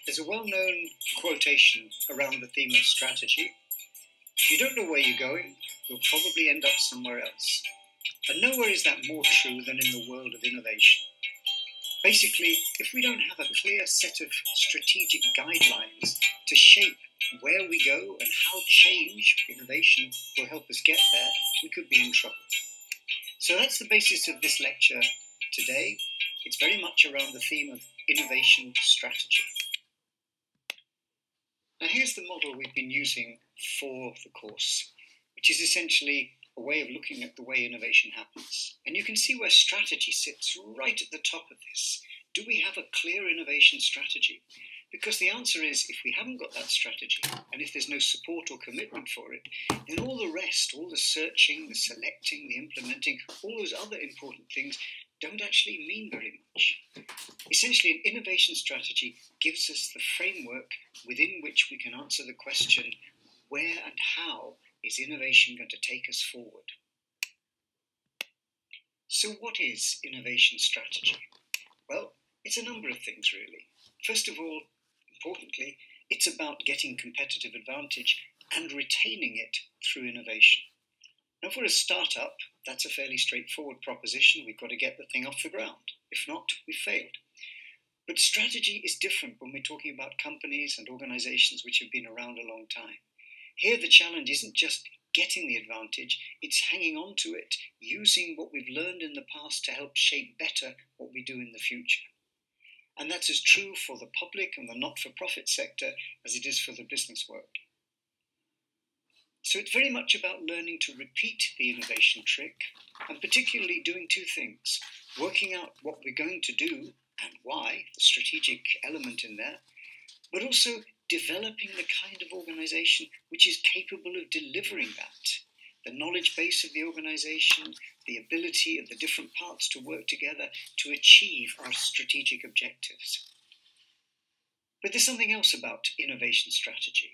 There's a well-known quotation around the theme of strategy. If you don't know where you're going, you'll probably end up somewhere else. And nowhere is that more true than in the world of innovation. Basically, if we don't have a clear set of strategic guidelines to shape where we go and how change, innovation, will help us get there, we could be in trouble. So that's the basis of this lecture today. It's very much around the theme of innovation strategy. Now here's the model we've been using for the course, which is essentially a way of looking at the way innovation happens. And you can see where strategy sits right at the top of this. Do we have a clear innovation strategy? Because the answer is, if we haven't got that strategy, and if there's no support or commitment for it, then all the rest, all the searching, the selecting, the implementing, all those other important things don't actually mean very much. Essentially, an innovation strategy gives us the framework within which we can answer the question, where and how is innovation going to take us forward? So what is innovation strategy? Well, it's a number of things really. First of all, importantly, it's about getting competitive advantage and retaining it through innovation. Now, if we're a startup, that's a fairly straightforward proposition. We've got to get the thing off the ground. If not, we've failed. But strategy is different when we're talking about companies and organizations which have been around a long time. Here, the challenge isn't just getting the advantage, it's hanging on to it, using what we've learned in the past to help shape better what we do in the future. And that's as true for the public and the not-for-profit sector as it is for the business world. So it's very much about learning to repeat the innovation trick, and particularly doing two things: working out what we're going to do and why, the strategic element in there, but also developing the kind of organization which is capable of delivering that. The knowledge base of the organization, the ability of the different parts to work together to achieve our strategic objectives. But there's something else about innovation strategy.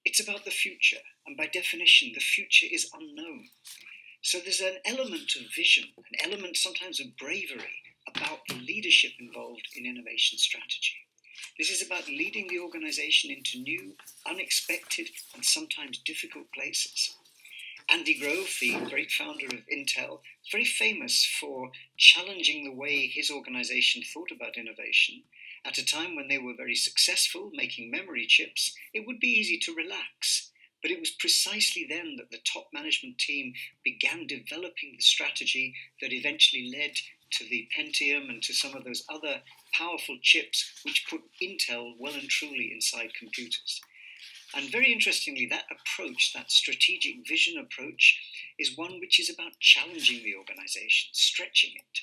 It's about the future, and by definition, the future is unknown. So there's an element of vision, an element sometimes of bravery about the leadership involved in innovation strategy. This is about leading the organization into new, unexpected, and sometimes difficult places. Andy Grove, the great founder of Intel, is very famous for challenging the way his organization thought about innovation. At a time when they were very successful making memory chips, it would be easy to relax. But it was precisely then that the top management team began developing the strategy that eventually led to the Pentium and to some of those other powerful chips which put Intel well and truly inside computers. And very interestingly, that approach, that strategic vision approach, is one which is about challenging the organization, stretching it.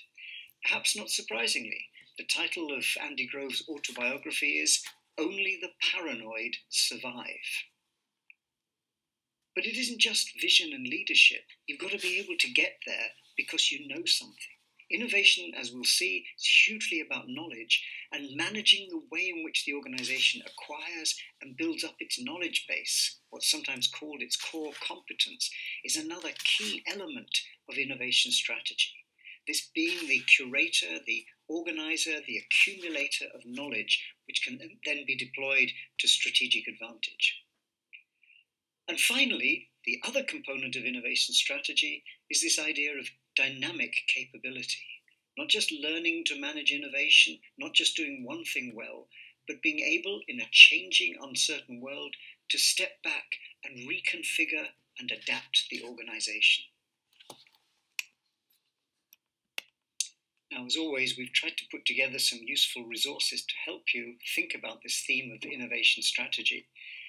Perhaps not surprisingly, the title of Andy Grove's autobiography is Only the Paranoid Survive. But it isn't just vision and leadership. You've got to be able to get there because you know something. Innovation, as we'll see, is hugely about knowledge, and managing the way in which the organization acquires and builds up its knowledge base, what's sometimes called its core competence, is another key element of innovation strategy. This being the curator, the organizer, the accumulator of knowledge, which can then be deployed to strategic advantage. And finally, the other component of innovation strategy is this idea of dynamic capability. Not just learning to manage innovation, not just doing one thing well, but being able, in a changing, uncertain world, to step back and reconfigure and adapt the organization. Now, as always, we've tried to put together some useful resources to help you think about this theme of innovation strategy.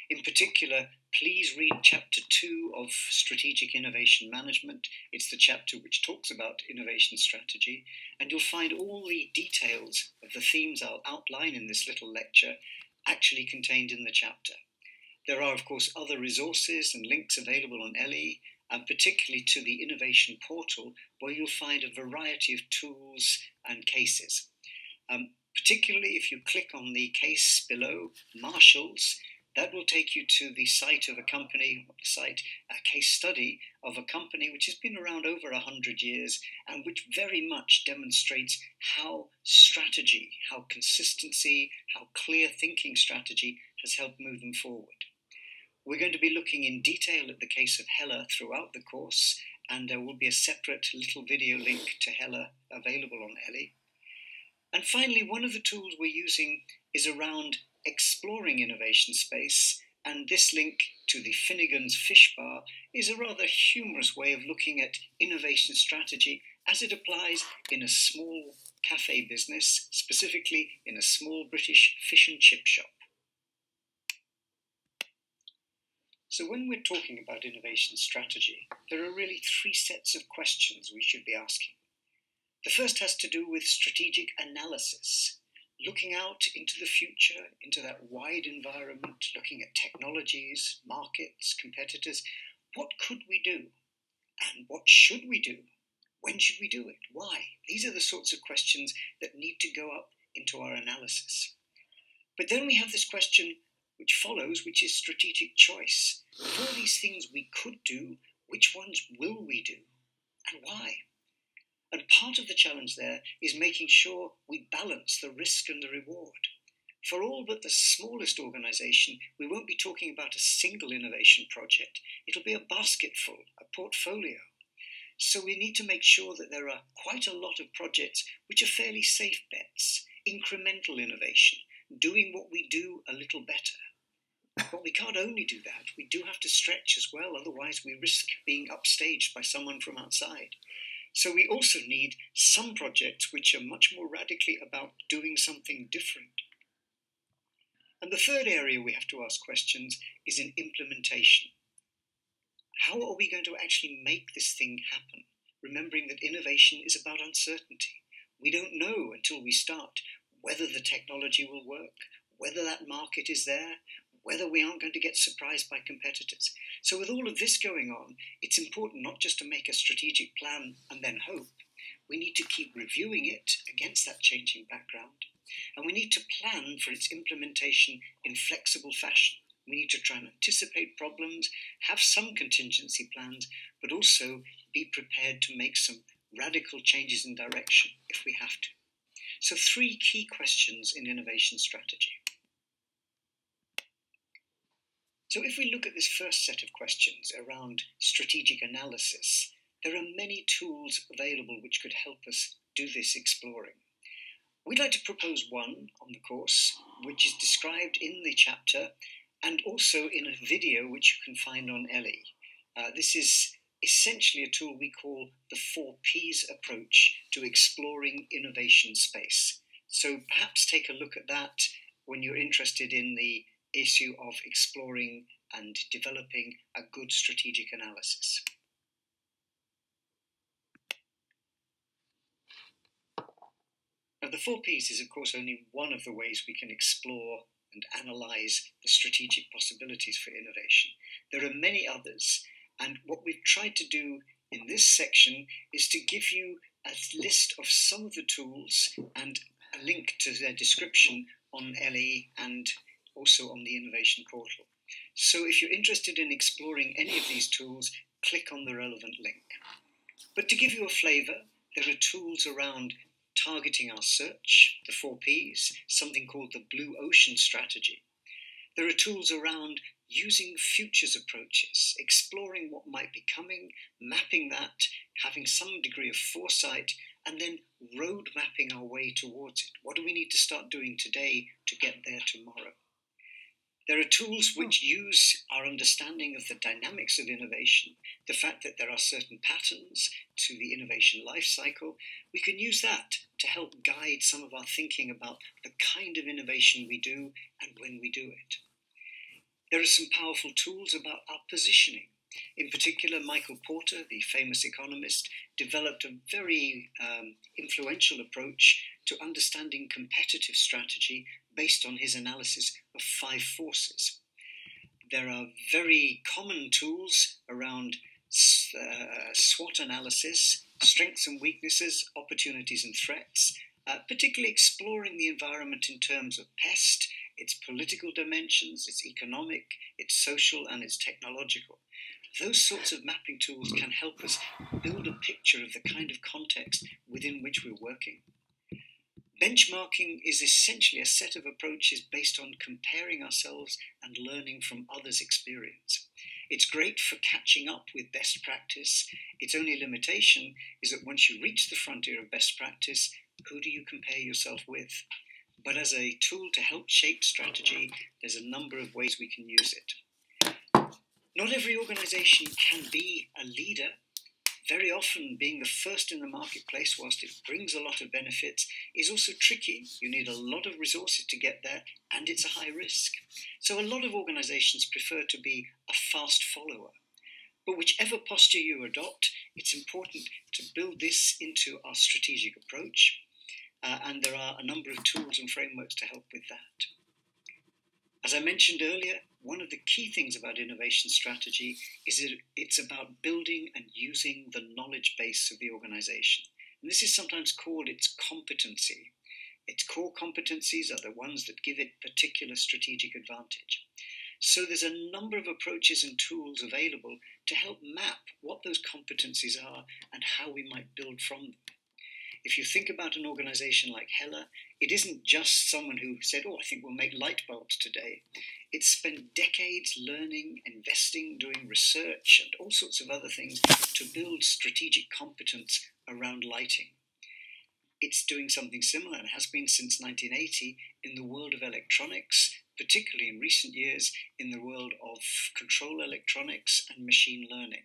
In particular, please read Chapter 2 of Strategic Innovation Management. It's the chapter which talks about innovation strategy, and you'll find all the details of the themes I'll outline in this little lecture actually contained in the chapter. There are, of course, other resources and links available on LE, and particularly to the innovation portal, where you'll find a variety of tools and cases. Particularly if you click on the case below, Marshalls, that will take you to the site of a company, a case study of a company which has been around over 100 years and which very much demonstrates how strategy, how consistency, how clear thinking strategy has helped move them forward. We're going to be looking in detail at the case of Hella throughout the course, and there will be a separate little video link to Hella available on Ellie. And finally, one of the tools we're using is around exploring innovation space, and this link to the Finnegan's Fish Bar is a rather humorous way of looking at innovation strategy as it applies in a small cafe business, specifically in a small British fish and chip shop. So when we're talking about innovation strategy, there are really three sets of questions we should be asking. The first has to do with strategic analysis, looking out into the future, into that wide environment, looking at technologies, markets, competitors. What could we do? And what should we do? When should we do it? Why? These are the sorts of questions that need to go up into our analysis. But then we have this question which follows, which is strategic choice. Of all these things we could do, which ones will we do? And why? And part of the challenge there is making sure we balance the risk and the reward. For all but the smallest organisation, we won't be talking about a single innovation project. It'll be a basketful, a portfolio. So we need to make sure that there are quite a lot of projects which are fairly safe bets, incremental innovation, doing what we do a little better. But we can't only do that, we do have to stretch as well, otherwise we risk being upstaged by someone from outside. So we also need some projects which are much more radically about doing something different. And the third area we have to ask questions is in implementation. How are we going to actually make this thing happen? Remembering that innovation is about uncertainty. We don't know until we start whether the technology will work, whether that market is there, whether we aren't going to get surprised by competitors. So with all of this going on, it's important not just to make a strategic plan and then hope. We need to keep reviewing it against that changing background, and we need to plan for its implementation in flexible fashion. We need to try and anticipate problems, have some contingency plans, but also be prepared to make some radical changes in direction if we have to. So 3 key questions in innovation strategy. So if we look at this first set of questions around strategic analysis, there are many tools available which could help us do this exploring. We'd like to propose one on the course, which is described in the chapter and also in a video which you can find on Ellie. This is essentially a tool we call the 4 Ps approach to exploring innovation space. So perhaps take a look at that when you're interested in the issue of exploring and developing a good strategic analysis. Now, the 4 Ps is, of course, only one of the ways we can explore and analyse the strategic possibilities for innovation. There are many others, and what we've tried to do in this section is to give you a list of some of the tools and a link to their description on Ellie and also on the Innovation Portal. So if you're interested in exploring any of these tools, click on the relevant link. But to give you a flavour, there are tools around targeting our search, the 4 Ps, something called the Blue Ocean Strategy. There are tools around using futures approaches, exploring what might be coming, mapping that, having some degree of foresight, and then road mapping our way towards it. What do we need to start doing today to get there tomorrow? There are tools which use our understanding of the dynamics of innovation, the fact that there are certain patterns to the innovation life cycle. We can use that to help guide some of our thinking about the kind of innovation we do and when we do it. There are some powerful tools about our positioning. In particular, Michael Porter, the famous economist, developed a very influential approach to understanding competitive strategy based on his analysis of 5 forces. There are very common tools around SWOT analysis, strengths and weaknesses, opportunities and threats, particularly exploring the environment in terms of pest, its political dimensions, its economic, its social, and its technological. Those sorts of mapping tools can help us build a picture of the kind of context within which we're working. Benchmarking is essentially a set of approaches based on comparing ourselves and learning from others' experience. It's great for catching up with best practice. Its only limitation is that once you reach the frontier of best practice, who do you compare yourself with? But as a tool to help shape strategy, there's a number of ways we can use it. Not every organization can be a leader. Very often, being the first in the marketplace, whilst it brings a lot of benefits, is also tricky. You need a lot of resources to get there, and it's a high risk. So a lot of organizations prefer to be a fast follower. But whichever posture you adopt, it's important to build this into our strategic approach, and there are a number of tools and frameworks to help with that. As I mentioned earlier, one of the key things about innovation strategy is that it's about building and using the knowledge base of the organization. And this is sometimes called its competency. Its core competencies are the ones that give it particular strategic advantage. So there's a number of approaches and tools available to help map what those competencies are and how we might build from them. If you think about an organization like Hella, it isn't just someone who said, I think we'll make light bulbs today. It's spent decades learning, investing, doing research, and all sorts of other things to build strategic competence around lighting. It's doing something similar and has been since 1980 in the world of electronics, particularly in recent years in the world of control electronics and machine learning.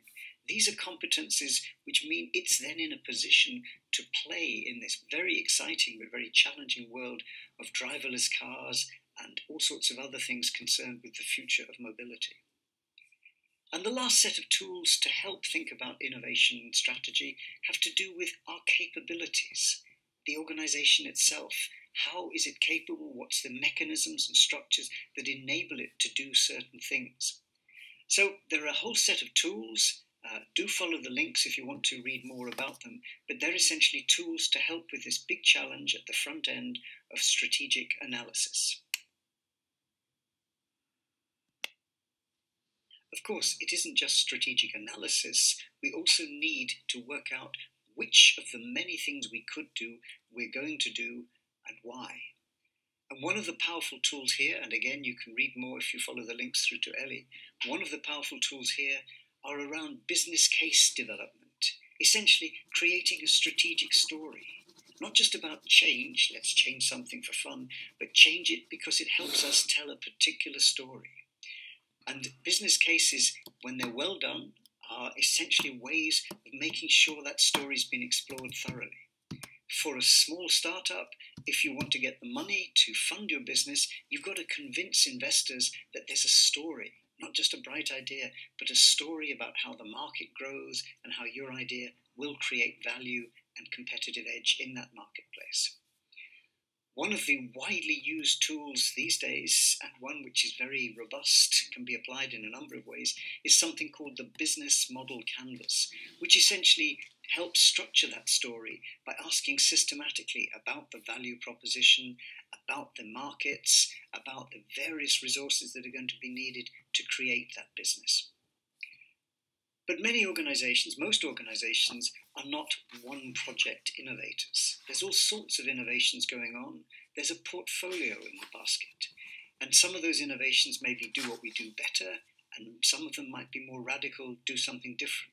These are competencies which mean it's then in a position to play in this very exciting but very challenging world of driverless cars and all sorts of other things concerned with the future of mobility. And the last set of tools to help think about innovation strategy have to do with our capabilities, the organization itself. How is it capable? What's the mechanisms and structures that enable it to do certain things? So there are a whole set of tools. Do follow the links if you want to read more about them, but they're essentially tools to help with this big challenge at the front end of strategic analysis. Of course, it isn't just strategic analysis. We also need to work out which of the many things we could do, we're going to do, and why. And one of the powerful tools here, and again, you can read more if you follow the links through to Ellie, one of the powerful tools here are around business case development, essentially creating a strategic story. Not just about change, let's change something for fun, but change it because it helps us tell a particular story. And business cases, when they're well done, are essentially ways of making sure that story's been explored thoroughly. For a small startup, if you want to get the money to fund your business, you've got to convince investors that there's a story. Not just a bright idea, but a story about how the market grows and how your idea will create value and competitive edge in that marketplace. One of the widely used tools these days, and one which is very robust, can be applied in a number of ways, is something called the business model canvas, which essentially helps structure that story by asking systematically about the value proposition, about the markets, about the various resources that are going to be needed to create that business. But many organizations, most organizations, are not one project innovators. There's all sorts of innovations going on. There's a portfolio in the basket. And some of those innovations maybe do what we do better, and some of them might be more radical, do something different.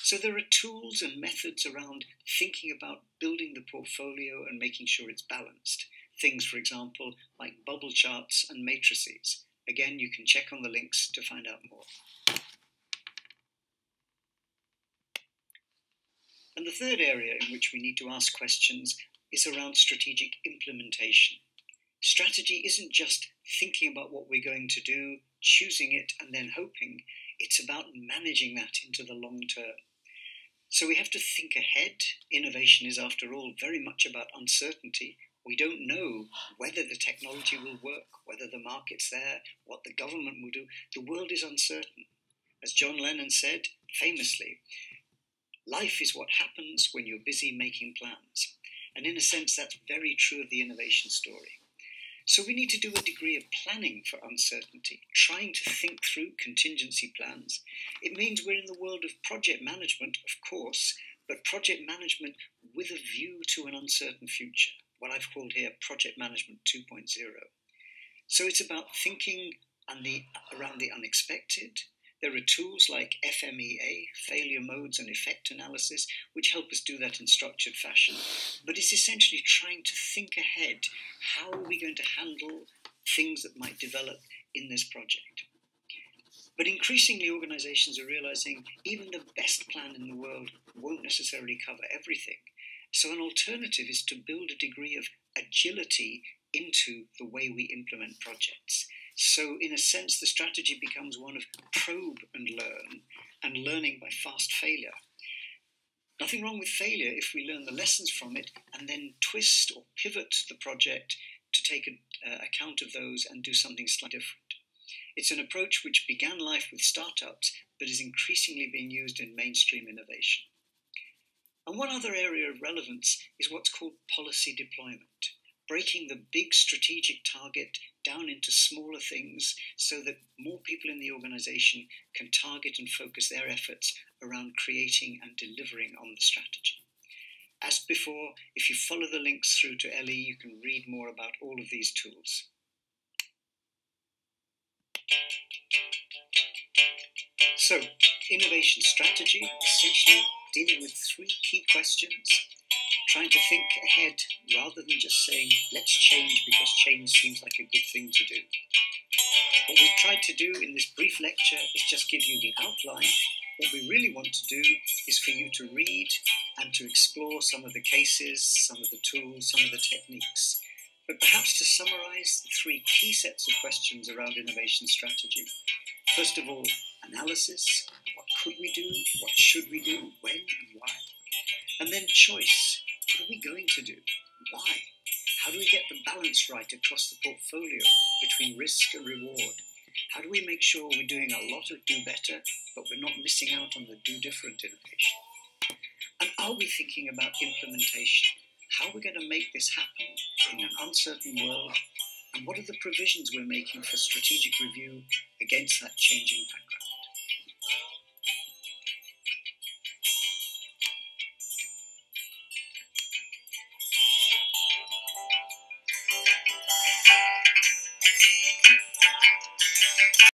So there are tools and methods around thinking about building the portfolio and making sure it's balanced. Things, for example, like bubble charts and matrices. Again, you can check on the links to find out more. And the third area in which we need to ask questions is around strategic implementation. Strategy isn't just thinking about what we're going to do, choosing it, and then hoping. It's about managing that into the long term. So we have to think ahead. Innovation is, after all, very much about uncertainty. We don't know whether the technology will work, whether the market's there, what the government will do. The world is uncertain. As John Lennon said, famously, life is what happens when you're busy making plans. And in a sense, that's very true of the innovation story. So we need to do a degree of planning for uncertainty, trying to think through contingency plans. It means we're in the world of project management, of course, but project management with a view to an uncertain future, what I've called here Project Management 2.0. So it's about thinking around the unexpected. There are tools like FMEA, failure modes and effect analysis, which help us do that in structured fashion. But it's essentially trying to think ahead. How are we going to handle things that might develop in this project? But increasingly, organizations are realizing even the best plan in the world won't necessarily cover everything. So an alternative is to build a degree of agility into the way we implement projects. So in a sense, the strategy becomes one of probe and learn, and learning by fast failure. Nothing wrong with failure if we learn the lessons from it and then twist or pivot the project to take account of those and do something slightly different. It's an approach which began life with startups, but is increasingly being used in mainstream innovation. And one other area of relevance is what's called policy deployment, breaking the big strategic target down into smaller things so that more people in the organization can target and focus their efforts around creating and delivering on the strategy. As before, if you follow the links through to LE, you can read more about all of these tools. So, innovation strategy, essentially dealing with three key questions, trying to think ahead rather than just saying, let's change because change seems like a good thing to do. What we've tried to do in this brief lecture is just give you the outline. What we really want to do is for you to read and to explore some of the cases, some of the tools, some of the techniques. But perhaps to summarize the three key sets of questions around innovation strategy. First of all, analysis. What could we do? What should we do? When and why? And then choice. What are we going to do? Why? How do we get the balance right across the portfolio between risk and reward? How do we make sure we're doing a lot of do better, but we're not missing out on the do different innovation? And are we thinking about implementation? How are we going to make this happen in an uncertain world? And what are the provisions we're making for strategic review against that changing backdrop?